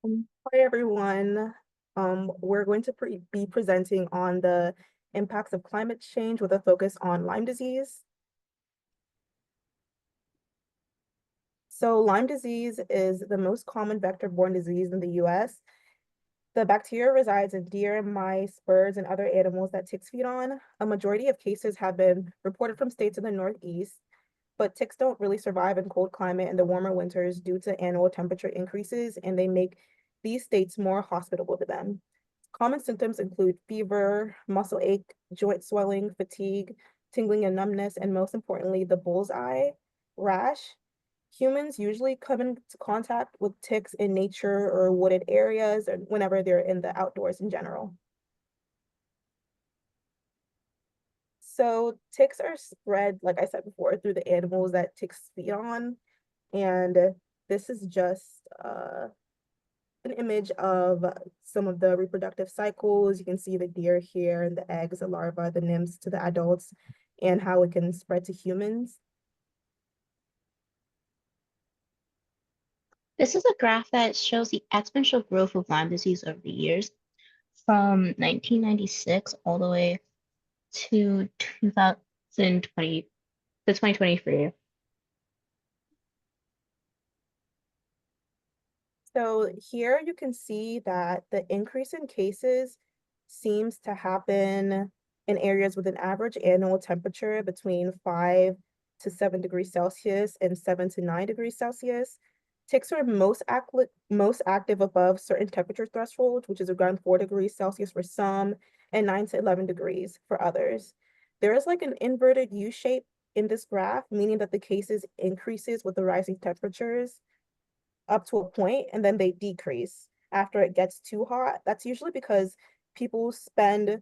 Hi everyone. We're going to be presenting on the impacts of climate change with a focus on Lyme disease. So Lyme disease is the most common vector-borne disease in the US. The bacteria resides in deer, mice, birds, and other animals that ticks feed on. A majority of cases have been reported from states in the Northeast, but ticks don't really survive in cold climate and the warmer winters due to annual temperature increases, and they make these states more hospitable to them. Common symptoms include fever, muscle ache, joint swelling, fatigue, tingling and numbness, and most importantly, the bullseye rash. Humans usually come into contact with ticks in nature or wooded areas and whenever they're in the outdoors in general. So ticks are spread, like I said before, through the animals that ticks feed on. And this is just an image of some of the reproductive cycles. You can see the deer here and the eggs, the larvae, the nymphs to the adults, and how it can spread to humans. This is a graph that shows the exponential growth of Lyme disease over the years from 1996 all the way to 2020 to 2023. So here you can see that the increase in cases seems to happen in areas with an average annual temperature between 5 to 7 degrees Celsius and 7 to 9 degrees Celsius. Ticks are most active above certain temperature thresholds, which is around 4 degrees Celsius for some and 9 to 11 degrees for others. There is like an inverted U shape in this graph, meaning that the cases increases with the rising temperatures up to a point and then they decrease after it gets too hot. That's usually because people spend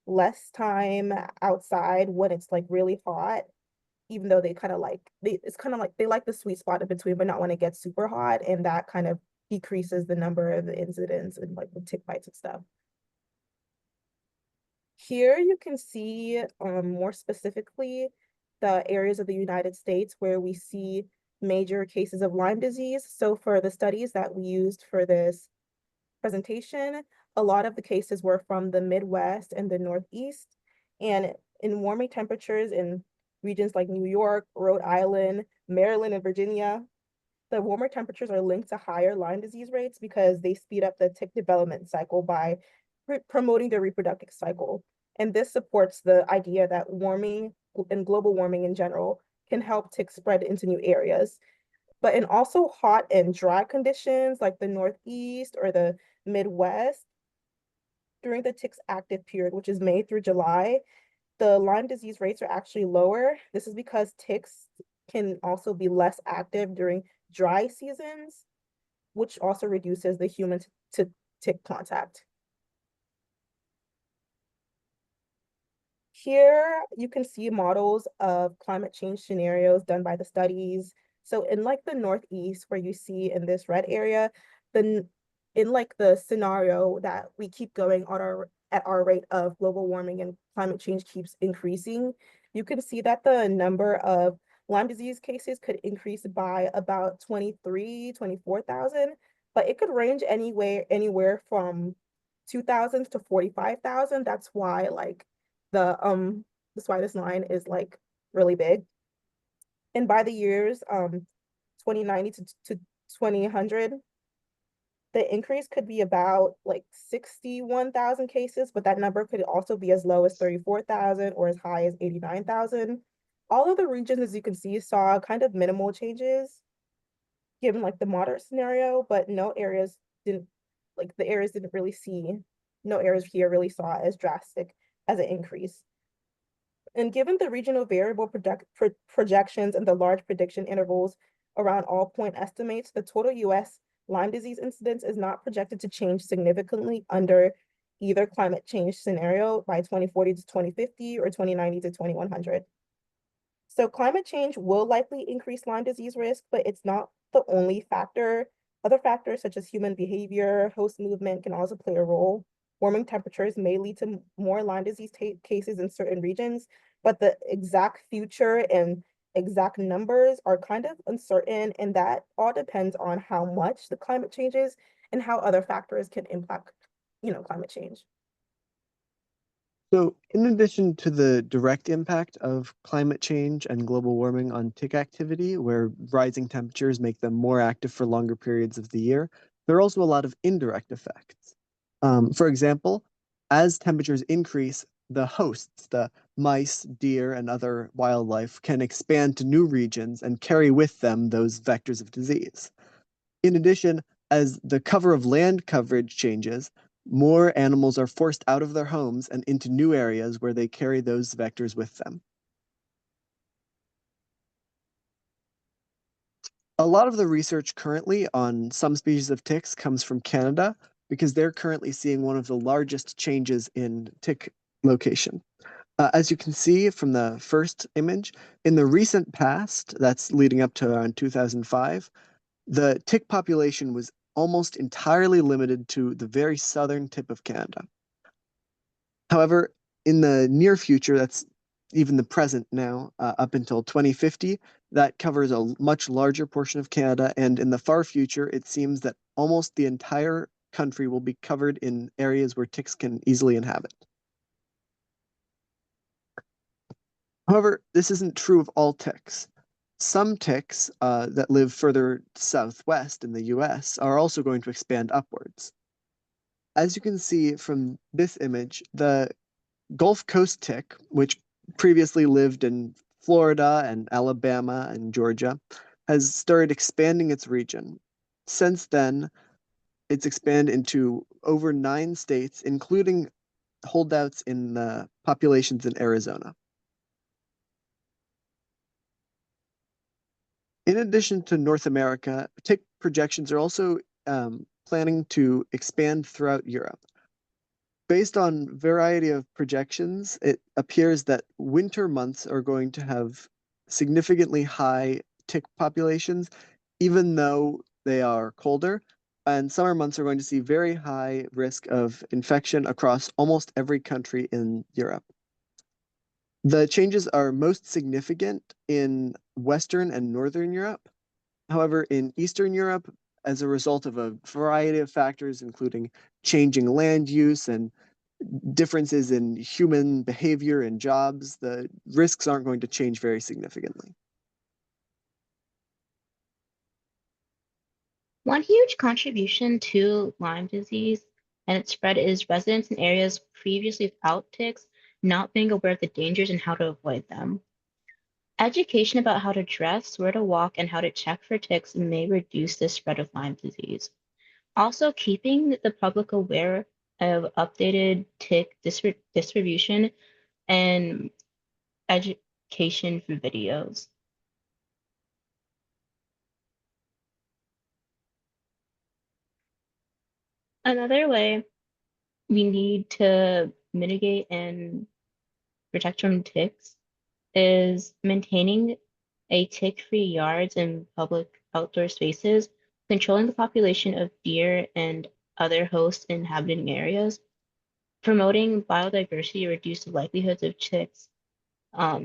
less time outside when it's like really hot, even though they kind of like it's kind of like they like the sweet spot in between, but not when it gets super hot, and that kind of decreases the number of incidents and like the tick bites and stuff. Here you can see more specifically the areas of the United States where we see major cases of Lyme disease. So for the studies that we used for this presentation, a lot of the cases were from the Midwest and the Northeast. And in warming temperatures in regions like New York, Rhode Island, Maryland, and Virginia, the warmer temperatures are linked to higher Lyme disease rates because they speed up the tick development cycle by promoting the reproductive cycle. And this supports the idea that warming and global warming in general can help ticks spread into new areas. But in also hot and dry conditions like the Northeast or the Midwest, during the tick's active period, which is May through July, the Lyme disease rates are actually lower. This is because ticks can also be less active during dry seasons, which also reduces the human to tick contact. Here you can see models of climate change scenarios done by the studies. So in like the Northeast, where you see in this red area, the in like the scenario that we keep going on at our rate of global warming and climate change keeps increasing, you can see that the number of Lyme disease cases could increase by about 24,000, but it could range anywhere from 2,000 to 45,000. That's why like the swidest line is like really big. And by the years 2090 to 2100, the increase could be about like 61,000 cases, but that number could also be as low as 34,000 or as high as 89,000. All of the regions, as you can see, saw kind of minimal changes given like the moderate scenario, but no areas didn't like the areas didn't really see, no areas here really saw as drastic as an increase. And given the regional variable projections and the large prediction intervals around all point estimates, the total US Lyme disease incidence is not projected to change significantly under either climate change scenario by 2040 to 2050 or 2090 to 2100. So climate change will likely increase Lyme disease risk, but it's not the only factor. Other factors such as human behavior, host movement can also play a role. Warming temperatures may lead to more Lyme disease cases in certain regions, but the exact future and exact numbers are kind of uncertain, and that all depends on how much the climate changes and how other factors can impact, climate change. So, in addition to the direct impact of climate change and global warming on tick activity, where rising temperatures make them more active for longer periods of the year, there are also a lot of indirect effects. For example, as temperatures increase, the hosts, the mice, deer, and other wildlife, can expand to new regions and carry with them those vectors of disease. In addition, as the cover of land coverage changes, more animals are forced out of their homes and into new areas where they carry those vectors with them. A lot of the research currently on some species of ticks comes from Canada because they're currently seeing one of the largest changes in tick location. As you can see from the first image, in the recent past, that's leading up to around 2005, the tick population was almost entirely limited to the very southern tip of Canada. However, in the near future, that's even the present now, up until 2050, that covers a much larger portion of Canada. And in the far future, it seems that almost the entire country will be covered in areas where ticks can easily inhabit. However, this isn't true of all ticks. Some ticks that live further southwest in the US are also going to expand upwards. As you can see from this image, the Gulf Coast tick, which previously lived in Florida and Alabama and Georgia, has started expanding its region. Since then, it's expanded into over 9 states, including holdouts in the populations in Arizona. In addition to North America, tick projections are also planning to expand throughout Europe. Based on variety of projections, it appears that winter months are going to have significantly high tick populations, even though they are colder. And summer months are going to see very high risk of infection across almost every country in Europe. The changes are most significant in Western and Northern Europe. However, in Eastern Europe, as a result of a variety of factors, including changing land use and differences in human behavior and jobs, the risks aren't going to change very significantly. One huge contribution to Lyme disease and its spread is residents in areas previously without ticks not being aware of the dangers and how to avoid them. Education about how to dress, where to walk, and how to check for ticks may reduce the spread of Lyme disease. Also, keeping the public aware of updated tick distribution and education through videos. Another way we need to mitigate and protect from ticks is maintaining a tick-free yards and public outdoor spaces, controlling the population of deer and other hosts inhabiting areas, promoting biodiversity to reduce the likelihoods of ticks,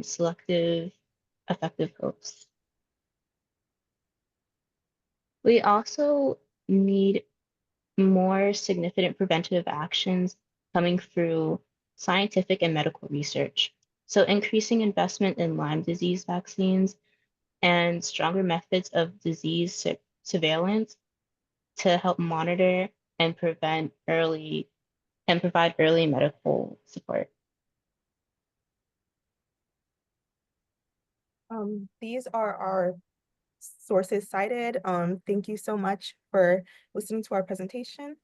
selective effective hosts. We also need more significant preventative actions coming through scientific and medical research. So increasing investment in Lyme disease vaccines and stronger methods of disease surveillance to help monitor and prevent early and provide early medical support. These are our sources cited. Thank you so much for listening to our presentation.